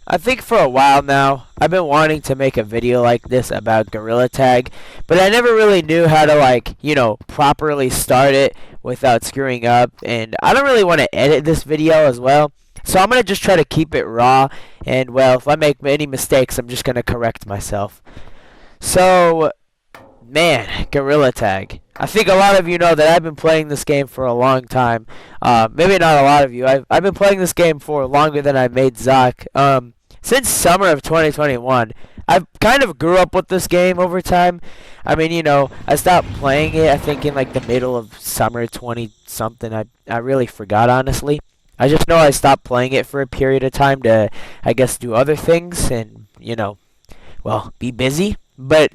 I think for a while now, I've been wanting to make a video like this about Gorilla Tag, but I never really knew how to properly start it without screwing up, and I don't really want to edit this video as well. So I'm going to just try to keep it raw, and well, if I make any mistakes, I'm just going to correct myself. So, man, Gorilla Tag. I think a lot of you know that I've been playing this game for a long time. Maybe not a lot of you. I've been playing this game for longer than I made Zoc. Since summer of 2021. I've kind of grew up with this game over time. I mean, I stopped playing it, I think, in like the middle of summer 20 something. I really forgot, honestly. I just know I stopped playing it for a period of time to, I guess, do other things and, well, be busy. But,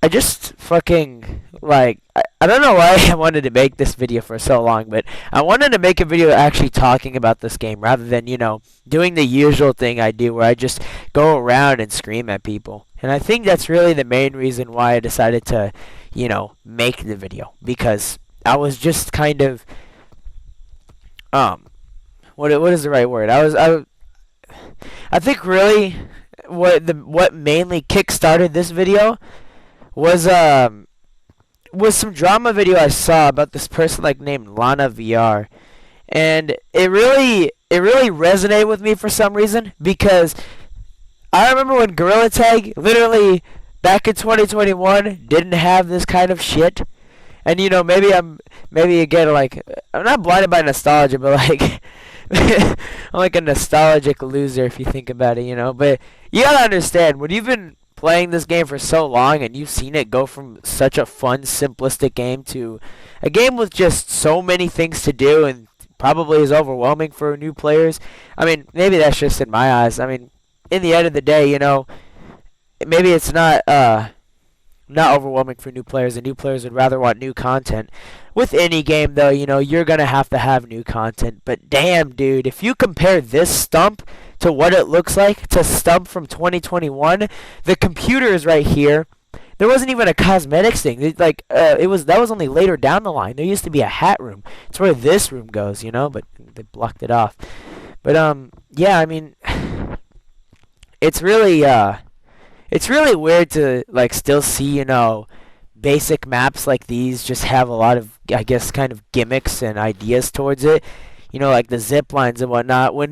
I just fucking, I don't know why I wanted to make this video for so long, but I wanted to make a video actually talking about this game rather than, doing the usual thing I do where I just go around and scream at people. And I think that's really the main reason why I decided to, make the video. Because I was just kind of, what is the right word? I think really what mainly kick-started this video was some drama video I saw about this person named Lana VR, and it really resonated with me for some reason because I remember when Gorilla Tag literally back in 2021 didn't have this kind of shit, and maybe again I'm not blinded by nostalgia, but I'm like a nostalgic loser if you think about it, but you gotta understand when you've been playing this game for so long and you've seen it go from such a fun, simplistic game to a game with just so many things to do and probably is overwhelming for new players. I mean, maybe that's just in my eyes. I mean, in the end of the day, maybe it's not overwhelming for new players, and new players would rather want new content. With any game, though, you're going to have new content. But damn, dude, if you compare this stump to what it looks like to stump from 2021, the computer is right here. There wasn't even a cosmetics thing. That was only later down the line. There used to be a hat room. It's where this room goes, but they blocked it off. But yeah, I mean, it's really weird to still see, basic maps like these just have a lot of, I guess, kind of gimmicks and ideas towards it. Like the zip lines and whatnot. When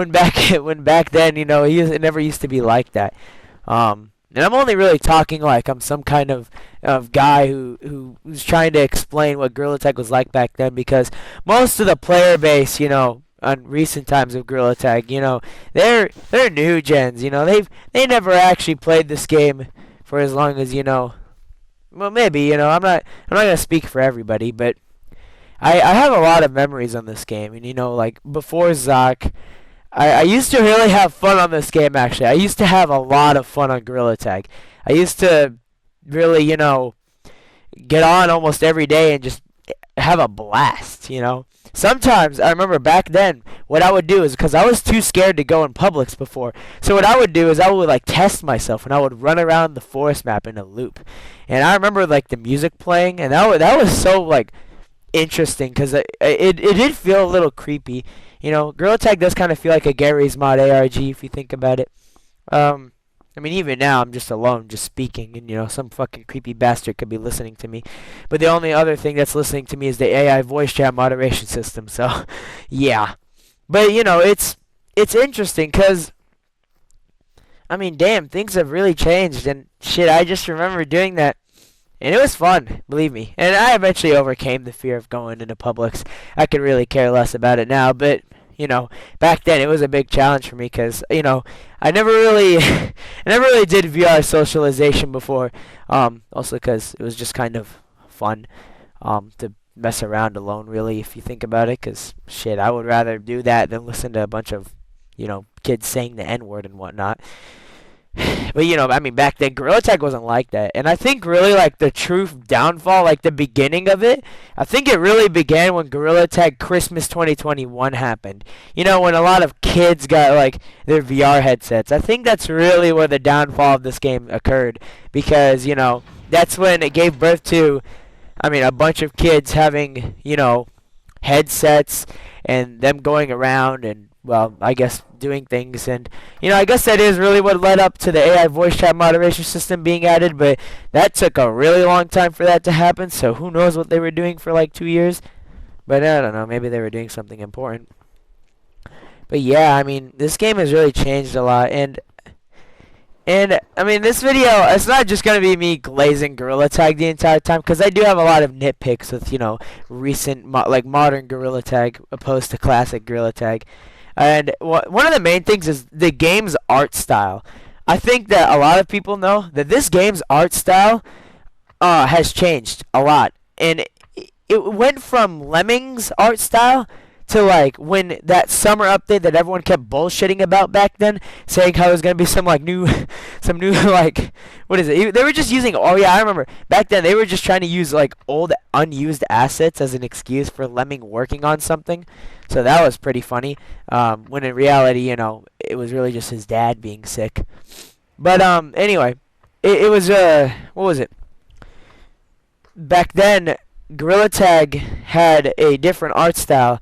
back then, it never used to be like that. And I'm only really talking like I'm some kind of guy who's trying to explain what Gorilla Tag was like back then, because most of the player base, on recent times of Gorilla Tag, they're new gens, they never actually played this game for as long as, well, maybe, I'm not gonna speak for everybody, but I have a lot of memories on this game, and before Zoc, I used to really have fun on this game. Actually, I used to have a lot of fun on Gorilla Tag. I used to really, get on almost every day and just have a blast, Sometimes I remember back then what I would do is, because I was too scared to go in Publix before, so what I would do is I would test myself and I would run around the forest map in a loop. And I remember the music playing, and that was so interesting because it did feel a little creepy. Gorilla Tag does kind of feel like a Garry's Mod ARG if you think about it. I mean, even now I'm just alone, just speaking, and some fucking creepy bastard could be listening to me. But the only other thing that's listening to me is the AI voice chat moderation system. So, yeah. But it's interesting because, I mean, damn, things have really changed, and shit, I just remember doing that. And it was fun, believe me. And I eventually overcame the fear of going into Publix. I could really care less about it now, but back then it was a big challenge for me because, I never really, I never really did VR socialization before. Also because it was just kind of fun, to mess around alone, really, if you think about it. Because shit, I would rather do that than listen to a bunch of, kids saying the N-word and whatnot. But I mean, back then Gorilla Tag wasn't like that, and I think really the true downfall, the beginning of it, I think it really began when Gorilla Tag Christmas 2021 happened. When a lot of kids got their VR headsets. I think that's really where the downfall of this game occurred, because that's when it gave birth to, I mean, a bunch of kids having headsets and them going around and well, I guess doing things, and I guess that is really what led up to the AI voice chat moderation system being added, but that took a really long time for that to happen, so who knows what they were doing for like 2 years. But I don't know, maybe they were doing something important. But yeah, I mean, this game has really changed a lot, and I mean, this video, it's not just gonna be me glazing Gorilla Tag the entire time, because I do have a lot of nitpicks with recent like modern Gorilla Tag opposed to classic Gorilla Tag. And one of the main things is the game's art style. I think that a lot of people know that this game's art style has changed a lot, and it went from Lemmings art style to like when that summer update that everyone kept bullshitting about back then, saying how it was gonna be some like new, some new like what is it? They were just using. Oh yeah, I remember back then they were just trying to use like old unused assets as an excuse for Lemming working on something. So that was pretty funny. When in reality, it was really just his dad being sick. But anyway, it was what was it? Back then, Gorilla Tag had a different art style.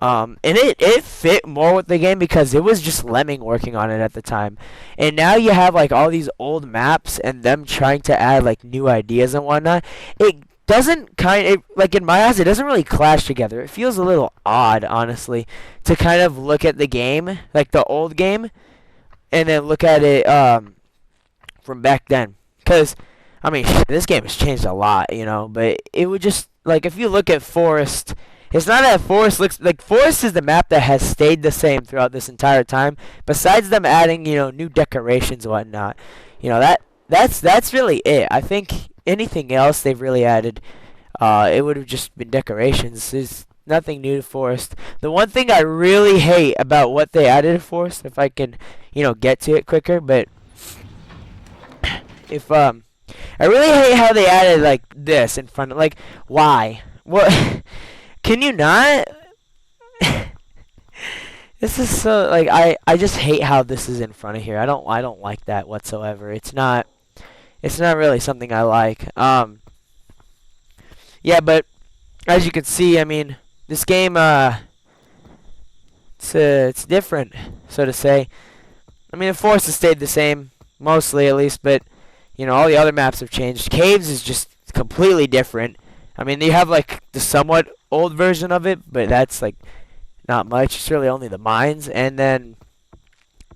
And it fit more with the game because it was just Lemming working on it at the time. And now you have like all these old maps and them trying to add like new ideas and whatnot. It doesn't like in my eyes, it doesn't really clash together. It feels a little odd, honestly, to kind of look at the game, like the old game, and then look at it from back then. Because, I mean, this game has changed a lot, but it would just, like, if you look at Forest, it's not that Forest looks like Forest is the map that has stayed the same throughout this entire time. Besides them adding, new decorations and whatnot, that's really it. I think anything else they've really added, it would have just been decorations. There's nothing new to Forest. The one thing I really hate about what they added to Forest, if I can, get to it quicker, but if I really hate how they added like this in front of, like, why? What? Can you not? This is so, like, I just hate how this is in front of here. I don't like that whatsoever. It's not really something I like. Yeah, but as you can see, I mean, this game it's different, so to say. I mean, the forest has stayed the same, mostly at least, but all the other maps have changed. Caves is just completely different. I mean, you have like the somewhat old version of it, but that's like not much. It's really only the mines, and then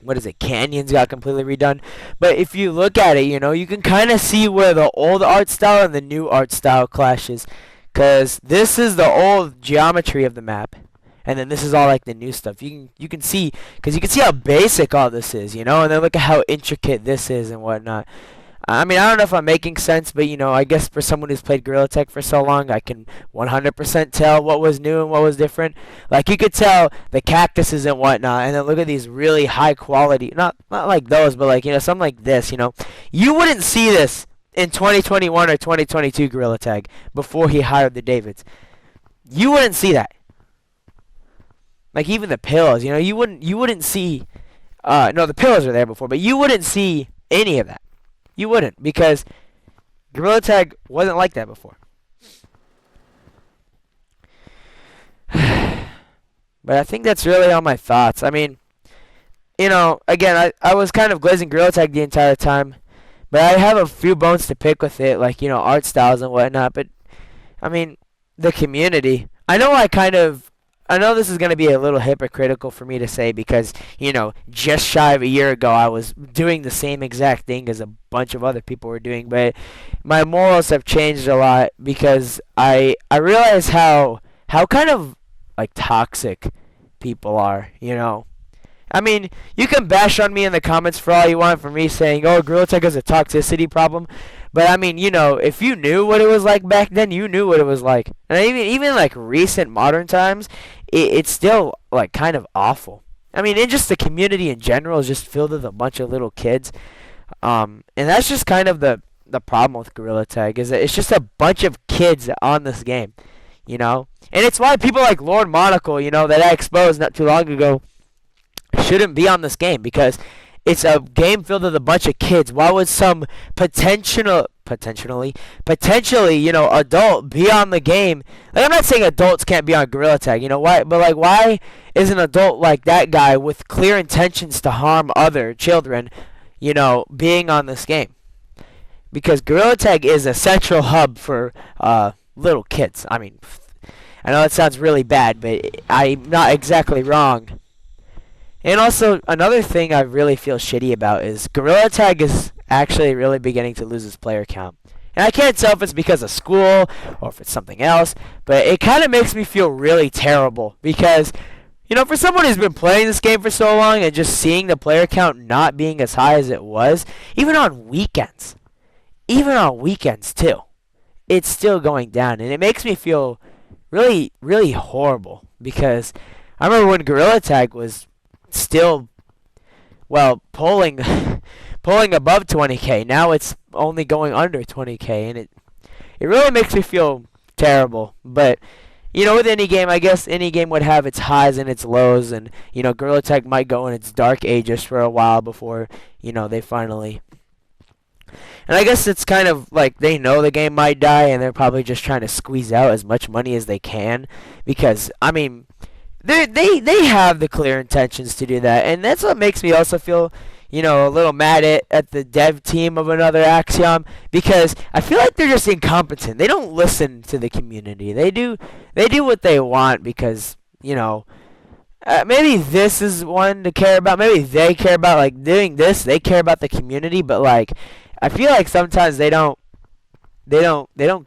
what is it? Canyons got completely redone. But if you look at it, you can kind of see where the old art style and the new art style clashes, because this is the old geometry of the map, and then this is all like the new stuff. You can see, because you can see how basic all this is, and then look at how intricate this is and whatnot. I mean, I don't know if I'm making sense, but, I guess for someone who's played Gorilla Tag for so long, I can 100% tell what was new and what was different. Like, you could tell the cactuses and whatnot, and then look at these really high quality, not like those, but like, something like this, You wouldn't see this in 2021 or 2022 Gorilla Tag before he hired the Davids. You wouldn't see that. Like, even the pills, you wouldn't see, no, the pills were there before, but you wouldn't see any of that. You wouldn't, because Gorilla Tag wasn't like that before. But I think that's really all my thoughts. I mean, again, I was kind of glazing Gorilla Tag the entire time, but I have a few bones to pick with it, like, art styles and whatnot, but, I mean, the community. I know this is going to be a little hypocritical for me to say because, just shy of a year ago I was doing the same exact thing as a bunch of other people were doing, but my morals have changed a lot because I realize how kind of like toxic people are, I mean, you can bash on me in the comments for all you want for me saying, oh, Gorilla Tag has a toxicity problem. But, I mean, if you knew what it was like back then, you knew what it was like. And even like, recent modern times, it's still, like, kind of awful. I mean, and just the community in general is just filled with a bunch of little kids. And that's just kind of the problem with Gorilla Tag, is that it's just a bunch of kids on this game, And it's why people like Lord Monocle, that I exposed not too long ago, shouldn't be on this game, because it's a game filled with a bunch of kids. Why would some potential potentially, adult be on the game. Like, I'm not saying adults can't be on Gorilla Tag, why? But like, why is an adult like that guy with clear intentions to harm other children, being on this game? Because Gorilla Tag is a central hub for little kids. I mean, I know that sounds really bad, but I'm not exactly wrong. And also, another thing I really feel shitty about is Gorilla Tag is actually really beginning to lose its player count. And I can't tell if it's because of school or if it's something else, but it kind of makes me feel really terrible because, for someone who's been playing this game for so long and just seeing the player count not being as high as it was, even on weekends too, it's still going down. And it makes me feel really, really horrible because I remember when Gorilla Tag was still, polling above 20k. Now it's only going under 20k, and it really makes me feel terrible. But with any game, I guess any game would have its highs and its lows, and Gorilla Tag might go in its dark ages for a while before they finally. And I guess it's kind of like they know the game might die, and they're probably just trying to squeeze out as much money as they can because I mean. They have the clear intentions to do that, and that's what makes me also feel, a little mad at the dev team of another Axiom because I feel like they're just incompetent. They don't listen to the community. They do what they want because maybe this is one to care about. Maybe they care about like doing this. They care about the community, but like I feel like sometimes they don't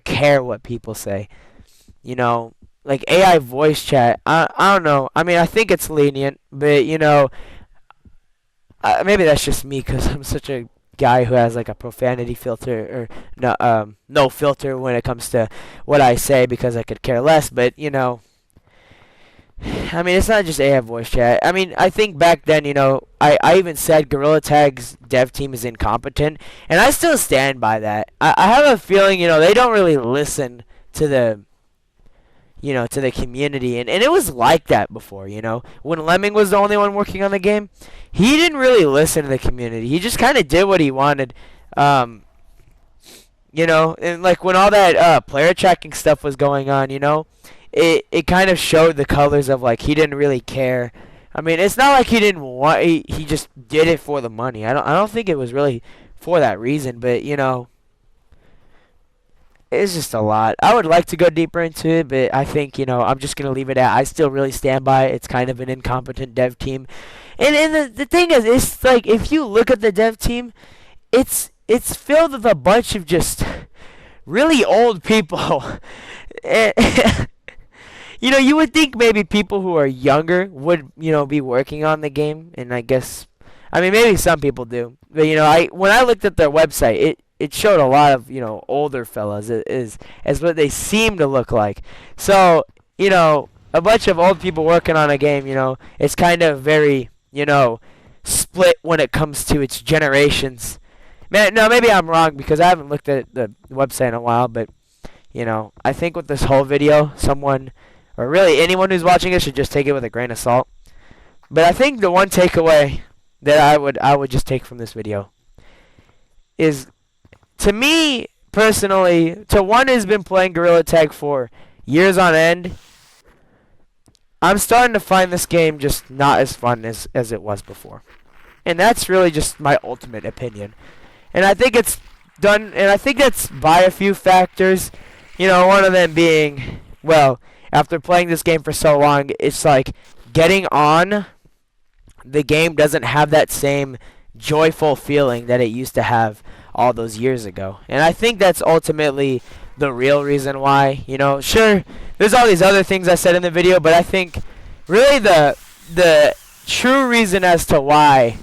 care what people say. Like AI voice chat, I don't know. I mean, I think it's lenient, but maybe that's just me because I'm such a guy who has like a profanity filter or no filter when it comes to what I say because I could care less. But I mean, it's not just AI voice chat. I mean, I think back then, I even said Gorilla Tag's dev team is incompetent, and I still stand by that. I have a feeling, they don't really listen to the to the community, and it was like that before, when Lemming was the only one working on the game, he didn't really listen to the community. He just kind of did what he wanted, and like when all that player tracking stuff was going on, it kind of showed the colors of like he didn't really care. I mean, it's not like he didn't want, he just did it for the money. I don't think it was really for that reason, but it's just a lot. I would like to go deeper into it, but I think, I'm just going to leave it at I still really stand by it. It's kind of an incompetent dev team. And the thing is, it's like, if you look at the dev team, it's filled with a bunch of just really old people. You would think maybe people who are younger would, be working on the game. And I guess, I mean, maybe some people do. But, when I looked at their website, it showed a lot of, older fellas as what they seem to look like. So, a bunch of old people working on a game, it's kind of very, split when it comes to its generations. Man, no, maybe I'm wrong because I haven't looked at the website in a while, but, I think with this whole video, someone, or really anyone who's watching it should just take it with a grain of salt. But I think the one takeaway that I would just take from this video is, to me, personally, to one who's been playing Gorilla Tag for years on end, I'm starting to find this game just not as fun as it was before. And that's really just my ultimate opinion. And I think it's done, and I think that's by a few factors. One of them being, after playing this game for so long, it's like getting on the game doesn't have that same joyful feeling that it used to have all those years ago. And I think that's ultimately the real reason why. Sure, there's all these other things I said in the video, but I think really the true reason as to why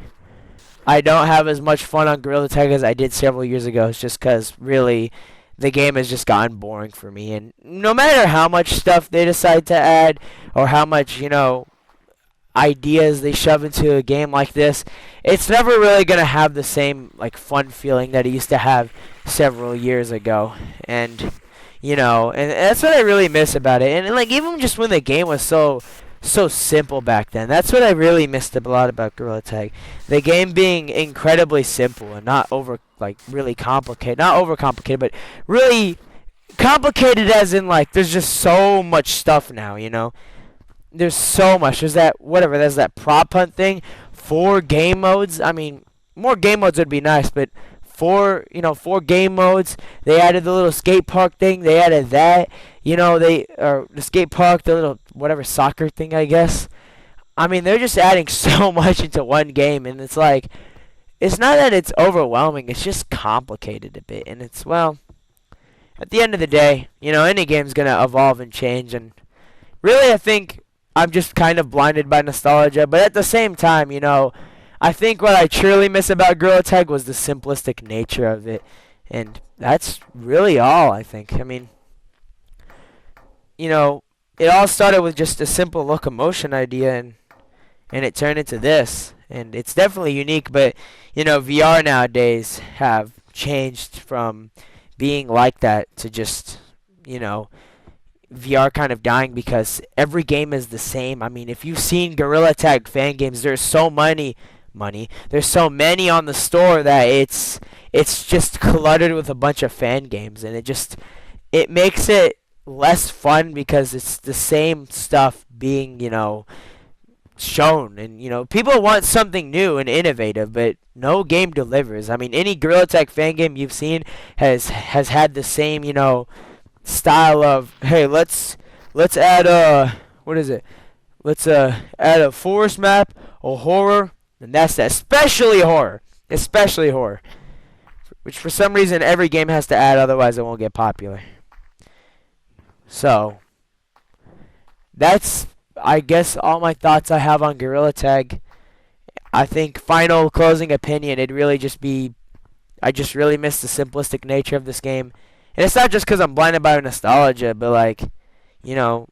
I don't have as much fun on Gorilla Tag as I did several years ago is just because really the game has just gotten boring for me. And no matter how much stuff they decide to add or how much, ideas they shove into a game like this, it's never really going to have the same like fun feeling that it used to have several years ago. And and that's what I really miss about it. And like even just when the game was so so simple back then. That's what I really missed a lot about Gorilla Tag. The game being incredibly simple and not really complicated. Not overcomplicated, but really complicated as in like there's just so much stuff now, you know? There's so much. There's that prop hunt thing, 4 game modes. I mean, more game modes would be nice, but 4 game modes. They added the little skate park thing. They added that. The skate park, the little whatever soccer thing, I guess. I mean, they're just adding so much into one game, and it's like, it's not that it's overwhelming. It's just complicated a bit, and at the end of the day, any game's gonna evolve and change, and really, I think I'm just kind of blinded by nostalgia. But at the same time, I think what I truly miss about Gorilla Tag was the simplistic nature of it, and that's really all, I think. I mean, it all started with just a simple locomotion idea, and it turned into this, and it's definitely unique. But VR nowadays have changed from being like that to just VR kind of dying because every game is the same. I mean, if you've seen Gorilla Tag fan games, there's so many there's so many on the store that it's just cluttered with a bunch of fan games, and it makes it less fun because it's the same stuff being shown, and people want something new and innovative, but no game delivers. I mean, any Gorilla Tag fan game you've seen has had the same style of, hey, let's add what is it? Let's add a forest map, a horror, and that's that. Especially horror, which for some reason every game has to add, otherwise it won't get popular. So that's, I guess, all my thoughts I have on Gorilla Tag. I think final closing opinion, it'd really just be, I just really miss the simplistic nature of this game. And it's not just because I'm blinded by nostalgia, but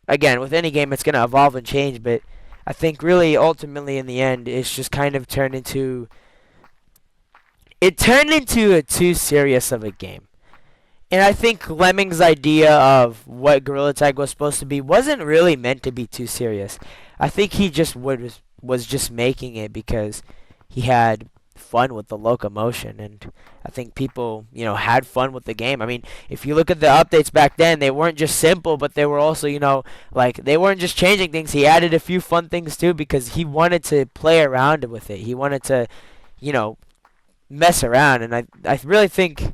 again, with any game, it's going to evolve and change. But I think really, ultimately, in the end, it's just kind of turned into a too serious of a game. And I think Lemming's idea of what Gorilla Tag was supposed to be wasn't really meant to be too serious. I think he just was just making it because he had fun with the locomotion, and I think people had fun with the game. I mean, if you look at the updates back then, they weren't just simple, but they were also they weren't just changing things. He added a few fun things too because he wanted to play around with it. He wanted to mess around, and I really think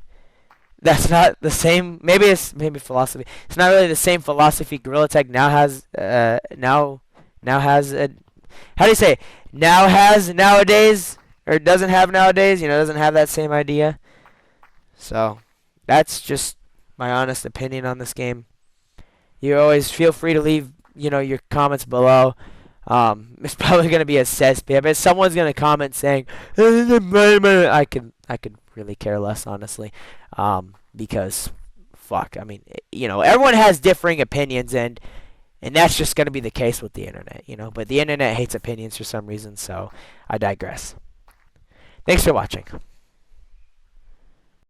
that's not the same. Maybe philosophy. It's not really the same philosophy Gorilla Tag now has. Now has a, how do you say? Now has nowadays. Or doesn't have nowadays, doesn't have that same idea. So, that's just my honest opinion on this game. You always feel free to leave, your comments below. It's probably going to be a cesspit, but someone's going to comment saying, I could really care less, honestly. Because, fuck, I mean, everyone has differing opinions, and that's just going to be the case with the internet, But the internet hates opinions for some reason, so I digress. Thanks for watching.